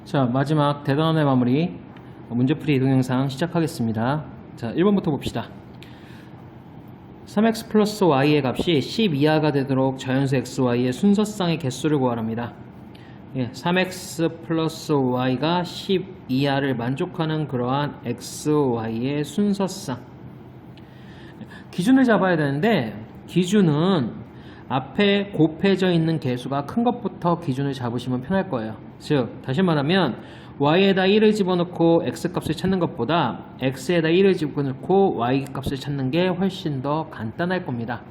자, 마지막 대단원의 마무리 문제풀이 동영상 시작하겠습니다. 자, 1번부터 봅시다. 3x 플러스 y의 값이 10 이하가 되도록 자연수 xy의 순서쌍의 개수를 구하랍니다. 3x 플러스 y가 10 이하를 만족하는 그러한 xy의 순서쌍. 기준을 잡아야 되는데 기준은 앞에 곱해져 있는 개수가 큰 것부터 기준을 잡으시면 편할 거예요. 즉 다시 말하면 y에다 1을 집어넣고 x값을 찾는 것보다 x에다 1을 집어넣고 y값을 찾는 게 훨씬 더 간단할 겁니다.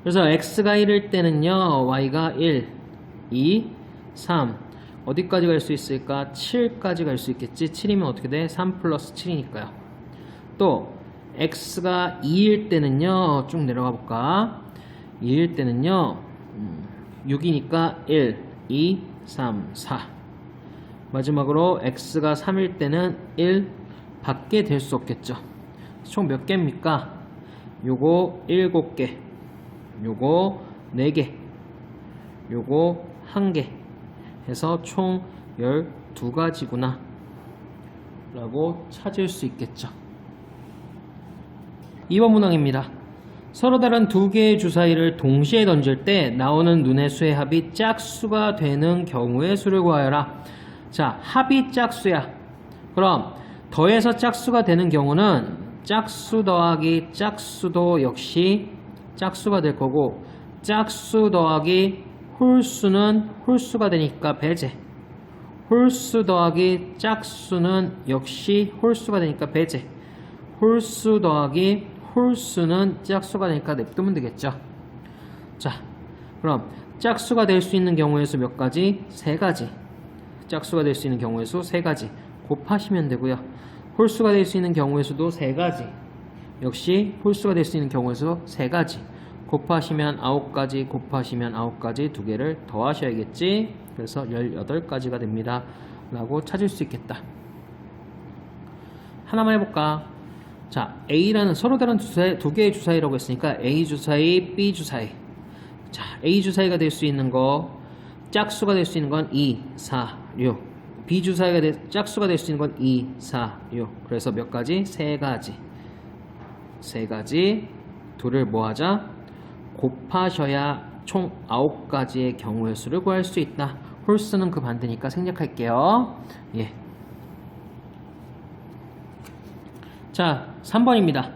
그래서 x가 1일 때는요, y가 1, 2, 3 어디까지 갈 수 있을까? 7까지 갈 수 있겠지. 7이면 어떻게 돼? 3 플러스 7이니까요. 또 x가 2일 때는요, 쭉 내려가 볼까? 2일 때는요 6이니까 1, 2, 3, 4 마지막으로 x가 3일 때는 1 밖에 될 수 없겠죠. 총 몇 개입니까? 요거 7개, 요거 4개, 요거 1개 해서 총 12가지구나 라고 찾을 수 있겠죠. 2번 문항입니다. 서로 다른 두 개의 주사위를 동시에 던질 때 나오는 눈의 수의 합이 짝수가 되는 경우의 수를 구하여라. 자, 합이 짝수야. 그럼 더해서 짝수가 되는 경우는 짝수 더하기 짝수도 역시 짝수가 될 거고, 짝수 더하기 홀수는 홀수가 되니까 배제, 홀수 더하기 짝수는 역시 홀수가 되니까 배제, 홀수 더하기 홀수는 짝수가 되니까 냅두면 되겠죠. 자, 그럼 짝수가 될 수 있는 경우의 수 몇 가지? 3가지. 짝수가 될 수 있는 경우의 수 3가지 곱하시면 되고요. 홀수가 될 수 있는 경우의 수도 3가지. 역시 홀수가 될 수 있는 경우의 수 3가지 곱하시면 9가지, 곱하시면 9가지, 2개를 더하셔야겠지. 그래서 18가지가 됩니다 라고 찾을 수 있겠다. 하나만 해볼까? 자, A라는 서로 다른 두 개의 주사위라고 했으니까 A 주사위, B 주사위. 자, A 주사위가 될 수 있는 거, 짝수가 될 수 있는 건 2, 4, 6. B 주사위가 짝수가 될 수 있는 건 2, 4, 6. 그래서 몇 가지? 3가지. 3가지. 둘을 뭐 하자? 곱하셔야 총 9가지의 경우의 수를 구할 수 있다. 홀수는 그 반대니까 생략할게요. 예. 자, 3번입니다.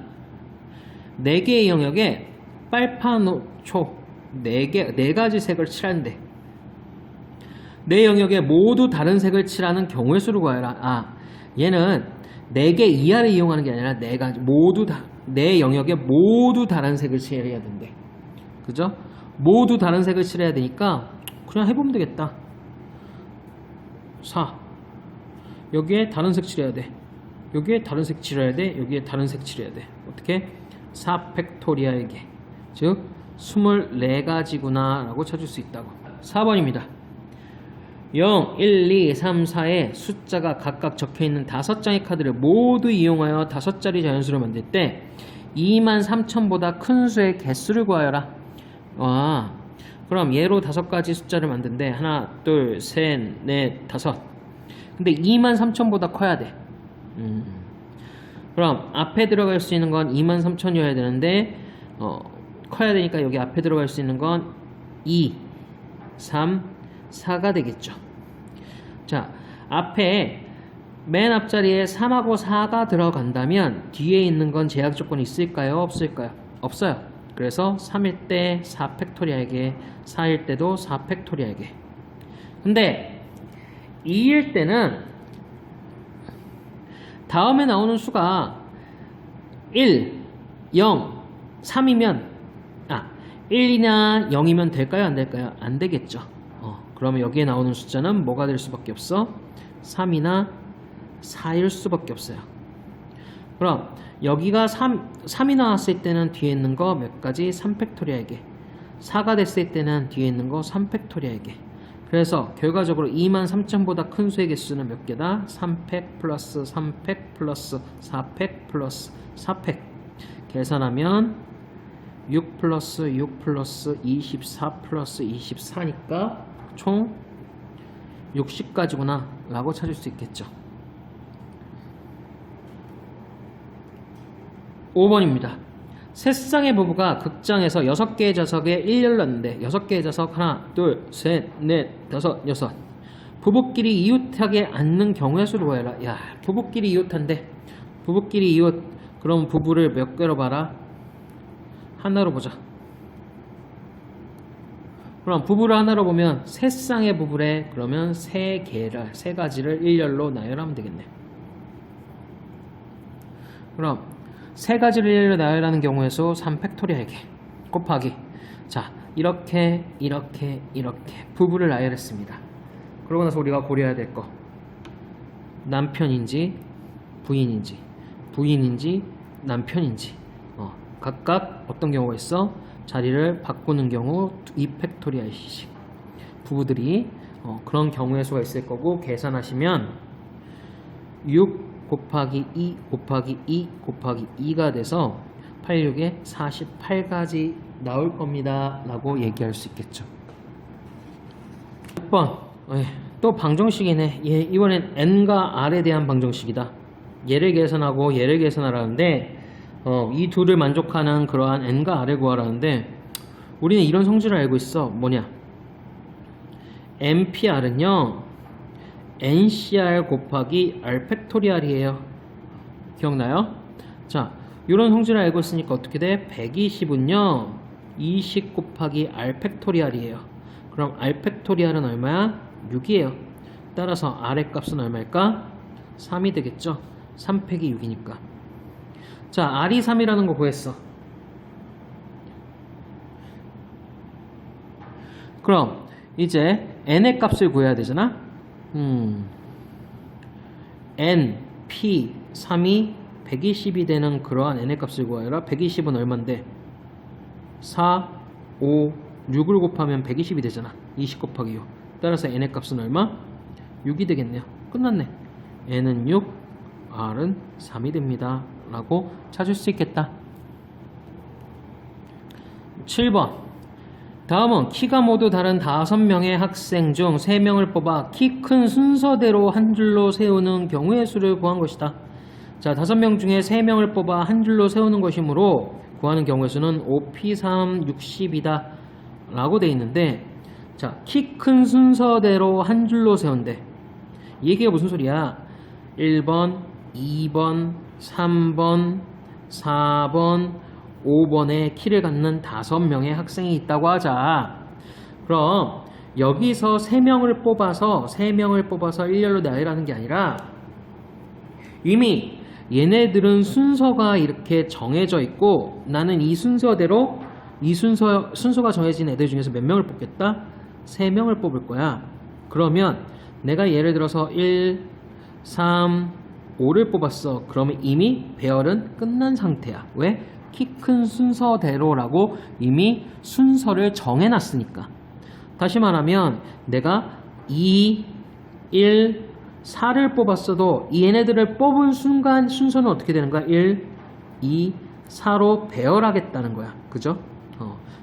4개의 영역에 빨판초 4가지 색을 칠하는데, 내 영역에 모두 다른 색을 칠하는 경우의 수를 구하여라. 아, 얘는 4개 이하를 이용하는 게 아니라 4가지 모두 다, 내 영역에 모두 다른 색을 칠해야 된대. 그죠? 모두 다른 색을 칠해야 되니까 그냥 해보면 되겠다. 4 여기에 다른 색 칠해야 돼. 여기에 다른 색 칠해야 돼. 여기에 다른 색 칠해야 돼. 어떻게? 4팩토리얼게. 즉 24가지구나 라고 찾을 수 있다고. 4번입니다. 0, 1, 2, 3, 4에 숫자가 각각 적혀있는 5장의 카드를 모두 이용하여 5자리 자연수를 만들 때 23,000보다 큰 수의 개수를 구하여라. 와, 그럼 얘로 5가지 숫자를 만든대. 하나, 둘, 셋, 넷, 5. 근데 23,000보다 커야 돼. 그럼 앞에 들어갈 수 있는 건 23,000이어야 되는데 커야 되니까 여기 앞에 들어갈 수 있는 건 2, 3, 4가 되겠죠. 자, 앞에 맨 앞자리에 3하고 4가 들어간다면 뒤에 있는 건 제약 조건이 있을까요? 없을까요? 없어요. 그래서 3일 때 4팩토리얼게, 4일 때도 4팩토리얼게. 근데 2일 때는 다음에 나오는 수가 1, 0, 3이면 1이나 0이면 될까요? 안 될까요? 안 되겠죠. 그러면 여기에 나오는 숫자는 뭐가 될 수밖에 없어? 3이나 4일 수밖에 없어요. 그럼 여기가 3이 나왔을 때는 뒤에 있는 거 몇 가지? 3팩토리얼게. 4가 됐을 때는 뒤에 있는 거 3팩토리얼게. 그래서 결과적으로 23,000보다 큰 수의 개수는 몇 개다? 3팩 플러스 3팩 플러스 4팩 플러스 4팩. 계산하면 6 플러스 6 플러스 24 플러스 24니까 총 60가지구나 라고 찾을 수 있겠죠. 5번입니다. 세 쌍의 부부가 극장에서 6개의 좌석에 일렬로 앉는데 6개의 좌석 하나, 둘, 셋, 넷, 다섯, 여섯. 부부끼리 이웃하게 앉는 경우의 수를 구해라. 야, 부부끼리 이웃한데 부부끼리 이웃. 그럼 부부를 몇 개로 봐라? 하나로 보자. 그럼 부부를 하나로 보면 세 쌍의 부부래. 그러면 세 가지를 일렬로 나열하면 되겠네. 그럼 세 가지를 일렬로 나열하는 경우의 수 3팩토리얼에게 곱하기. 자, 이렇게 부부를 나열했습니다. 그러고 나서 우리가 고려해야 될 거, 남편인지 부인인지 남편인지 각각 어떤 경우가 있어? 자리를 바꾸는 경우 2팩토리얼씩 부부들이 그런 경우의 수가 있을 거고, 계산하시면 6 곱하기 2 곱하기 2 곱하기 2가 돼서 86에 48가지 나올 겁니다 라고 얘기할 수 있겠죠. 6번 또 방정식이네. 이번엔 n과 r에 대한 방정식이다. 얘를 계산하고 얘를 계산하라는데 이 둘을 만족하는 그러한 n과 r을 구하라는데, 우리는 이런 성질을 알고 있어. 뭐냐, npr은요 ncr 곱하기 r 팩토리얼이에요. 기억나요? 자, 이런 성질을 알고 있으니까 어떻게 돼? 120은요 20 곱하기 r 팩토리얼이에요. 그럼 r 팩토리얼은 얼마야? 6이에요. 따라서 r의 값은 얼마일까? 3이 되겠죠. 3 팩이 6이니까. 자, r이 3이라는 거 구했어. 그럼 이제 n의 값을 구해야 되잖아. n, p, 3이 120이 되는 그러한 n의 값을 구하여라. 120은 얼만데? 4, 5, 6을 곱하면 120이 되잖아. 20 곱하기 6. 따라서 n의 값은 얼마? 6이 되겠네요. 끝났네. n은 6, r은 3이 됩니다 라고 찾을 수 있겠다. 7번. 다음은 키가 모두 다른 5명의 학생 중 3명을 뽑아 키 큰 순서대로 한 줄로 세우는 경우의 수를 구한 것이다. 자, 5명 중에 3명을 뽑아 한 줄로 세우는 것이므로 구하는 경우의 수는 5P3 60이다 라고 되어 있는데, 자, 키 큰 순서대로 한 줄로 세운대. 이 얘기가 무슨 소리야? 1번, 2번, 3번, 4번, 5번에 키를 갖는 5명의 학생이 있다고 하자. 그럼 여기서 3명을 뽑아서 일렬로 나열하는 게 아니라, 이미 얘네들은 순서가 이렇게 정해져 있고, 나는 이 순서대로 순서가 정해진 애들 중에서 몇 명을 뽑겠다? 3명을 뽑을 거야. 그러면 내가 예를 들어서 1, 3, 5를 뽑았어. 그러면 이미 배열은 끝난 상태야. 왜? 키 큰 순서대로라고 이미 순서를 정해놨으니까. 다시 말하면 내가 2, 1, 4를 뽑았어도 얘네들을 뽑은 순간 순서는 어떻게 되는 거야? 1, 2, 4로 배열하겠다는 거야. 그죠?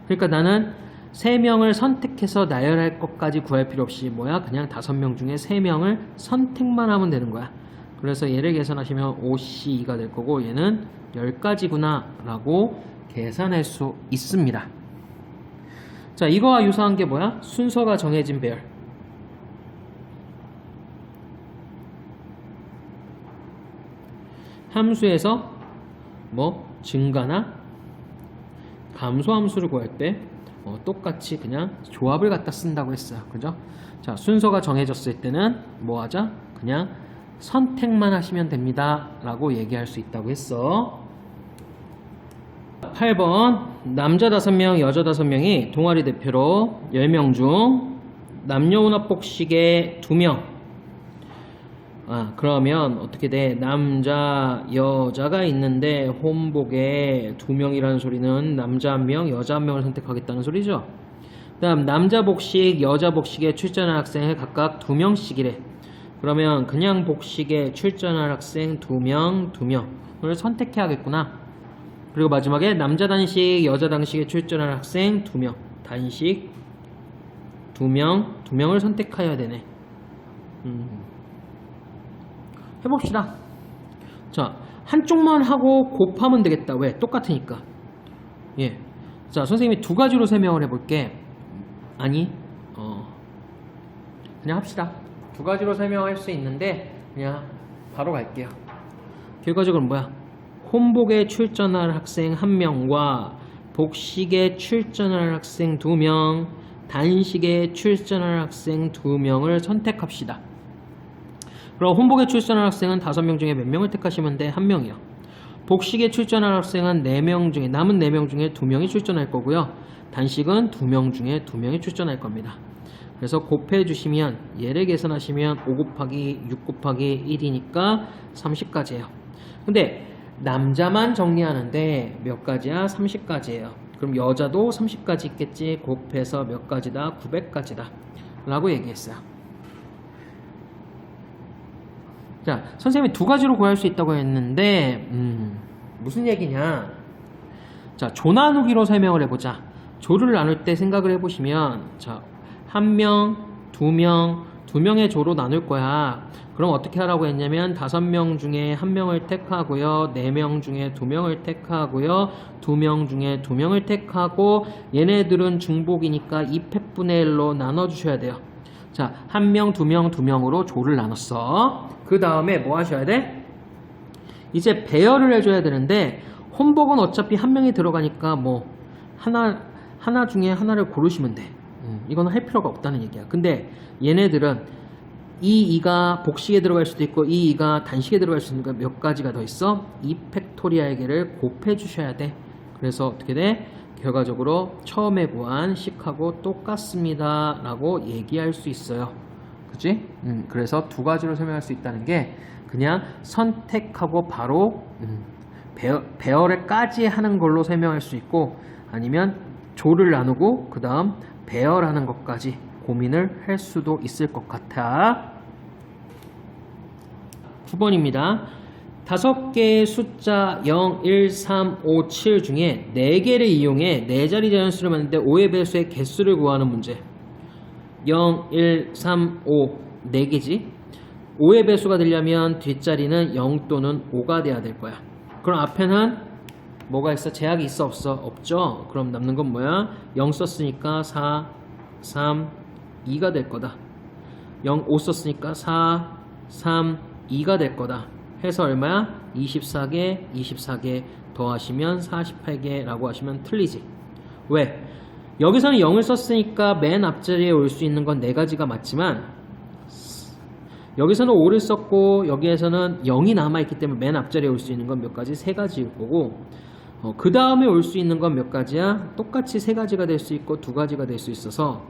그러니까 나는 3명을 선택해서 나열할 것까지 구할 필요 없이 그냥 5명 중에 3명을 선택만 하면 되는 거야. 그래서 얘를 계산하시면 5C2가 될 거고, 얘는 10가지구나 라고 계산할 수 있습니다. 자, 이거와 유사한 게 뭐야? 순서가 정해진 배열. 함수에서 증가나 감소 함수를 구할 때 똑같이 그냥 조합을 갖다 쓴다고 했어요. 그죠? 자, 순서가 정해졌을 때는 뭐 하자? 그냥 선택만 하시면 됩니다 라고 얘기할 수 있다고 했어. 8번. 남자 5명, 여자 5명이 동아리 대표로 10명 중 남녀혼합 복식에 2명. 그러면 어떻게 돼? 남자, 여자가 있는데 혼복에 2명이라는 소리는 남자 1명, 여자 1명을 선택하겠다는 소리죠. 그 다음 남자 복식, 여자 복식에 출전한 학생을 각각 2명씩이래. 그러면 그냥 복식에 출전할 학생 2명을 선택해야겠구나. 그리고 마지막에 남자 단식, 여자 단식에 출전할 학생 2명, 단식 2명을 선택해야 되네. 해봅시다. 자, 한쪽만 하고 곱하면 되겠다. 왜? 똑같으니까. 예. 자, 선생님이 두 가지로 설명을 해볼게. 아니, 그냥 합시다. 두 가지로 설명할 수 있는데 그냥 바로 갈게요. 결과적으로 뭐야? 혼복에 출전할 학생 1명과 복식에 출전할 학생 2명, 단식에 출전할 학생 2명을 선택합시다. 그럼 혼복에 출전할 학생은 5명 중에 몇 명을 택하시면 돼? 1명이요. 복식에 출전할 학생은 4명 중에, 남은 4명 중에 2명이 출전할 거고요. 단식은 2명 중에 2명이 출전할 겁니다. 그래서 곱해 주시면 얘를 계산하시면 5 곱하기 6 곱하기 1이니까 30까지예요. 근데 남자만 정리하는데 몇 가지야? 30가지예요. 그럼 여자도 30가지 있겠지. 곱해서 몇 가지다? 900가지다 라고 얘기했어요. 자, 선생님이 두 가지로 구할 수 있다고 했는데 무슨 얘기냐? 자, 조 나누기로 설명을 해보자. 조를 나눌 때 생각을 해보시면, 자, 1명, 2명, 2명의 조로 나눌 거야. 그럼 어떻게 하라고 했냐면 5명 중에 1명을 택하고요, 4명 중에 2명을 택하고요, 2명 중에 2명을 택하고, 얘네들은 중복이니까 2팩분의 1로 나눠주셔야 돼요. 자, 1명, 2명, 2명으로 조를 나눴어. 그 다음에 뭐 하셔야 돼? 이제 배열을 해줘야 되는데, 혼복은 어차피 1명이 들어가니까 뭐 하나 중에 하나를 고르시면 돼. 이거는 할 필요가 없다는 얘기야. 근데 얘네들은 이 2가 복식에 들어갈 수도 있고 이 2가 단식에 들어갈 수 있으니까 몇 가지가 더 있어? 2팩토리알계를 곱해 주셔야 돼. 그래서 어떻게 돼? 결과적으로 처음에 구한 식하고 똑같습니다 라고 얘기할 수 있어요. 그치? 그래서 두 가지로 설명할 수 있다는 게 그냥 선택하고 바로 배열을까지 하는 걸로 설명할 수 있고, 아니면 조를 나누고 그 다음 배열하는 것까지 고민을 할 수도 있을 것 같아. 9번입니다. 5개의 숫자 0, 1, 3, 5, 7 중에 4개를 이용해 4자리 자연수를 만드는데 5의 배수의 개수를 구하는 문제. 0, 1, 3, 5 4개지. 5의 배수가 되려면 뒷자리는 0 또는 5가 돼야 될 거야. 그럼 앞에는 뭐가 있어? 제약이 있어? 없어? 없죠? 그럼 남는 건 뭐야? 0 썼으니까 4, 3, 2가 될 거다. 0, 5 썼으니까 4, 3, 2가 될 거다. 해서 얼마야? 24개, 24개 더하시면 48개라고 하시면 틀리지. 왜? 여기서는 0을 썼으니까 맨 앞자리에 올 수 있는 건 4가지가 맞지만, 여기서는 5를 썼고 여기에서는 0이 남아있기 때문에 맨 앞자리에 올 수 있는 건 몇 가지? 3가지일 거고, 그 다음에 올 수 있는 건 몇 가지야? 똑같이 3가지가 될 수 있고 2가지가 될 수 있어서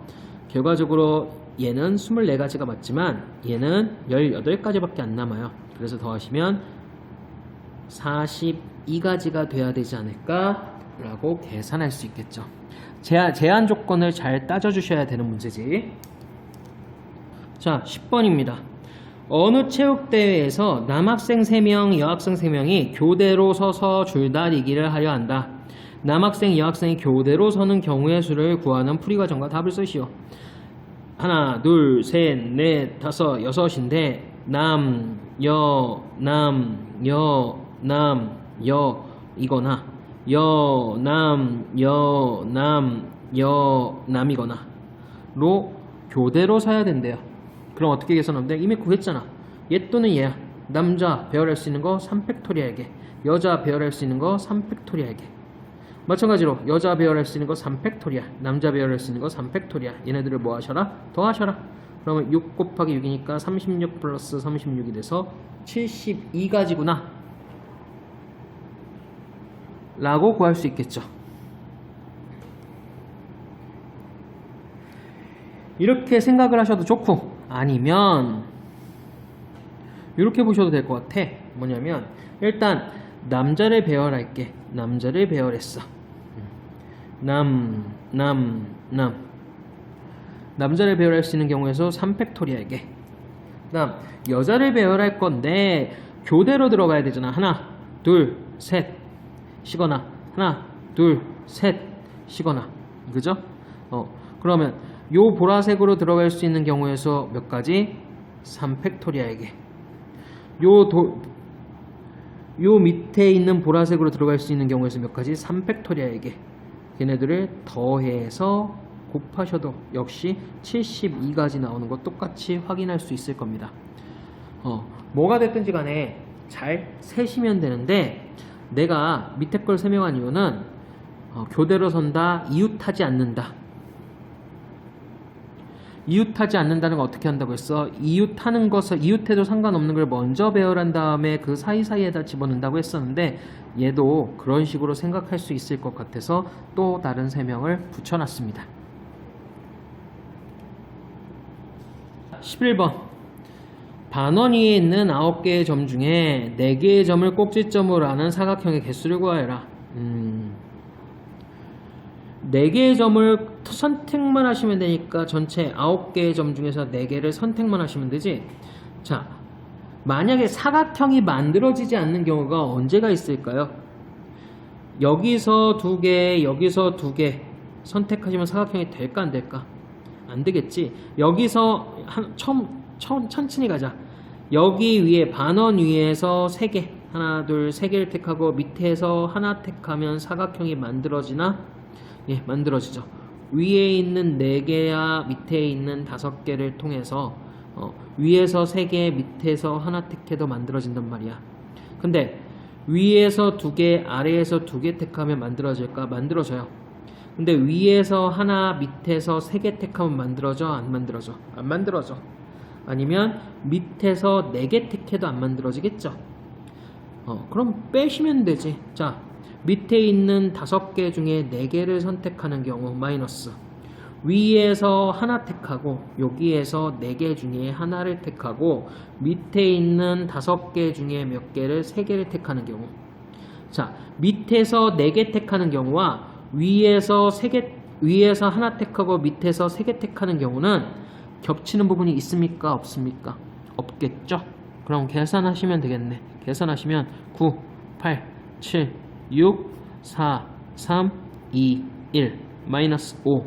결과적으로 얘는 24가지가 맞지만 얘는 18가지밖에 안 남아요. 그래서 더하시면 42가지가 돼야 되지 않을까 라고 계산할 수 있겠죠. 제한 조건을 잘 따져주셔야 되는 문제지. 자, 10번입니다. 어느 체육대회에서 남학생 3명, 여학생 3명이 교대로 서서 줄다리기를 하려 한다. 남학생, 여학생이 교대로 서는 경우의 수를 구하는 풀이과정과 답을 쓰시오. 하나, 둘, 셋, 넷, 다섯, 여섯인데 남, 여, 남, 여, 남, 여 이거나 여, 남, 여, 남, 여, 남이거나 로 교대로 서야 된대요. 그럼 어떻게 계산하면 돼? 이미 구했잖아. 얘 또는 얘야. 남자 배열할 수 있는 거 3팩토리알게, 여자 배열할 수 있는 거 3팩토리알게. 마찬가지로 여자 배열할 수 있는 거 3팩토리알, 남자 배열할 수 있는 거 3팩토리알. 얘네들을 뭐 하셔라? 더하셔라. 그러면 6 곱하기 6이니까 36 플러스 36이 돼서 72가지구나 라고 구할 수 있겠죠. 이렇게 생각을 하셔도 좋고, 아니면 이렇게 보셔도 될 것 같아. 뭐냐면 일단 남자를 배열할게. 남자를 배열했어. 남자를 배열할 수 있는 경우에서 3팩토리알게. 그 다음 여자를 배열할 건데 교대로 들어가야 되잖아. 하나, 둘, 셋 쉬거나 하나, 둘, 셋 쉬거나. 그죠? 그러면 요 보라색으로 들어갈 수 있는 경우에서 몇 가지? 3팩토리아에게 요 밑에 있는 보라색으로 들어갈 수 있는 경우에서 몇 가지? 3팩토리아에게 걔네들을 더해서 곱하셔도 역시 72가지 나오는 거 똑같이 확인할 수 있을 겁니다. 뭐가 됐든지 간에 잘 세시면 되는데, 내가 밑에 걸 설명한 이유는 교대로 선다, 이웃하지 않는다. 이웃하지 않는다는 거 어떻게 한다고 했어? 이웃하는 것을, 이웃해도 상관없는 걸 먼저 배열한 다음에 그 사이사이에다 집어넣는다고 했었는데, 얘도 그런 식으로 생각할 수 있을 것 같아서 또 다른 설명을 붙여놨습니다. 11번 반원 위에 있는 9개의 점 중에 4개의 점을 꼭지점으로 하는 사각형의 개수를 구하여라. 4개의 점을 선택만 하시면 되니까 전체 9개의 점 중에서 4개를 선택만 하시면 되지. 자, 만약에 사각형이 만들어지지 않는 경우가 언제가 있을까요? 여기서 2개, 여기서 2개 선택하시면 사각형이 될까 안 될까? 안 되겠지. 여기서 천천히 가자. 여기 위에 반원 위에서 3개, 하나 둘 3개를 택하고 밑에서 하나 택하면 사각형이 만들어지나? 예, 만들어지죠. 위에 있는 4개야 밑에 있는 5개를 통해서 위에서 3개, 밑에서 하나 택해도 만들어진단 말이야. 근데 위에서 2개, 아래에서 2개 택하면 만들어질까? 만들어져요. 근데 위에서 하나, 밑에서 3개 택하면 만들어져? 안 만들어져? 안 만들어져. 아니면 밑에서 4개 택해도 안 만들어지겠죠? 그럼 빼시면 되지. 자, 밑에 있는 5개 중에 4개를 선택하는 경우 마이너스, 위에서 하나 택하고 여기에서 4개 중에 하나를 택하고 밑에 있는 5개 중에 몇 개를 3개를 택하는 경우. 자, 밑에서 4개 택하는 경우와 위에서 하나 택하고 밑에서 3개 택하는 경우는 겹치는 부분이 있습니까? 없습니까? 없겠죠? 그럼 계산하시면 되겠네. 계산하시면 9, 8, 7, 6, 4, 3, 2, 1 마이너스 5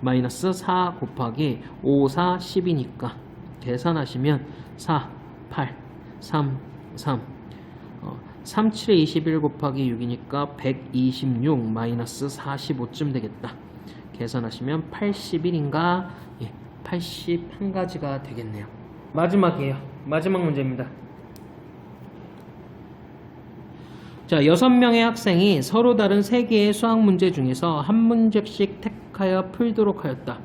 마이너스 4 곱하기 5, 4, 10이니까 계산하시면 4, 8, 3, 3 3, 7에 21 곱하기 6이니까 126 마이너스 45쯤 되겠다. 계산하시면 81인가? 예, 81가지가 되겠네요. 마지막이에요. 마지막 문제입니다. 자, 6명의 학생이 서로 다른 3개의 수학 문제 중에서 한 문제씩 택하여 풀도록 하였다.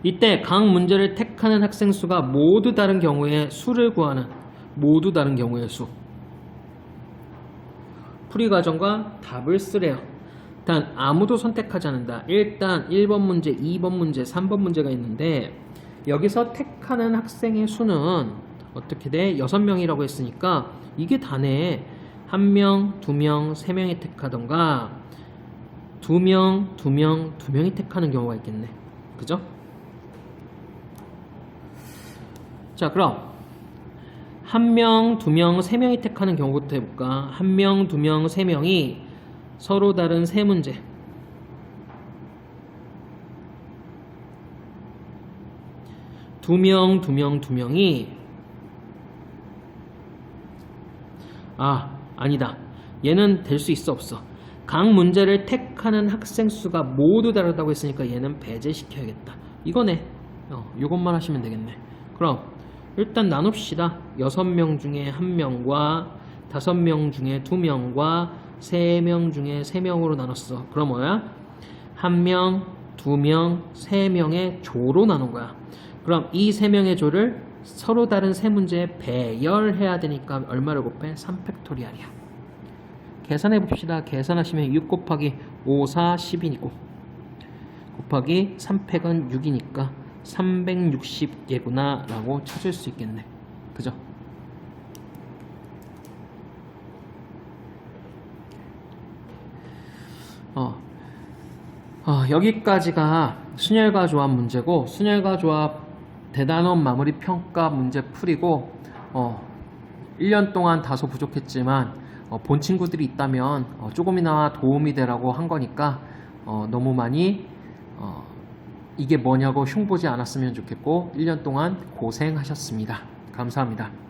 이때 각 문제를 택하는 학생 수가 모두 다른 경우의 수를 구하는, 모두 다른 경우의 수. 풀이 과정과 답을 쓰래요. 단 아무도 선택하지 않는다. 일단 1번 문제, 2번 문제, 3번 문제가 있는데 여기서 택하는 학생의 수는 어떻게 돼? 6명이라고 했으니까 이게 다네. 1명, 2명, 3명이 택하던가 2명, 2명, 2명이 택하는 경우가 있겠네. 그죠? 자, 그럼 1명, 2명, 3명이 택하는 경우부터 해볼까? 1명, 2명, 3명이 서로 다른 3문제. 두 명이 아니다. 얘는 될 수 있어 없어? 각 문제를 택하는 학생 수가 모두 다르다고 했으니까 얘는 배제시켜야겠다. 이거네. 이것만 하시면 되겠네. 그럼 일단 나눕시다. 6명 중에 1명과 5명 중에 2명과 3명 중에 3명으로 나눴어. 그럼 뭐야? 1명, 2명, 3명의 조로 나눈 거야. 그럼 이 3명의 조를 서로 다른 3문제에 배열해야 되니까 얼마를 곱해? 3팩토리알이야. 계산해 봅시다. 계산하시면 6 곱하기 5, 4, 10이고 곱하기 3팩은 6이니까 360개구나 라고 찾을 수 있겠네. 그죠? 여기까지가 순열과 조합 문제고, 순열과 조합 대단원 마무리 평가 문제 풀이고 1년 동안 다소 부족했지만 본 친구들이 있다면 조금이나마 도움이 되라고 한 거니까 너무 많이 이게 뭐냐고 흉보지 않았으면 좋겠고 1년 동안 고생하셨습니다. 감사합니다.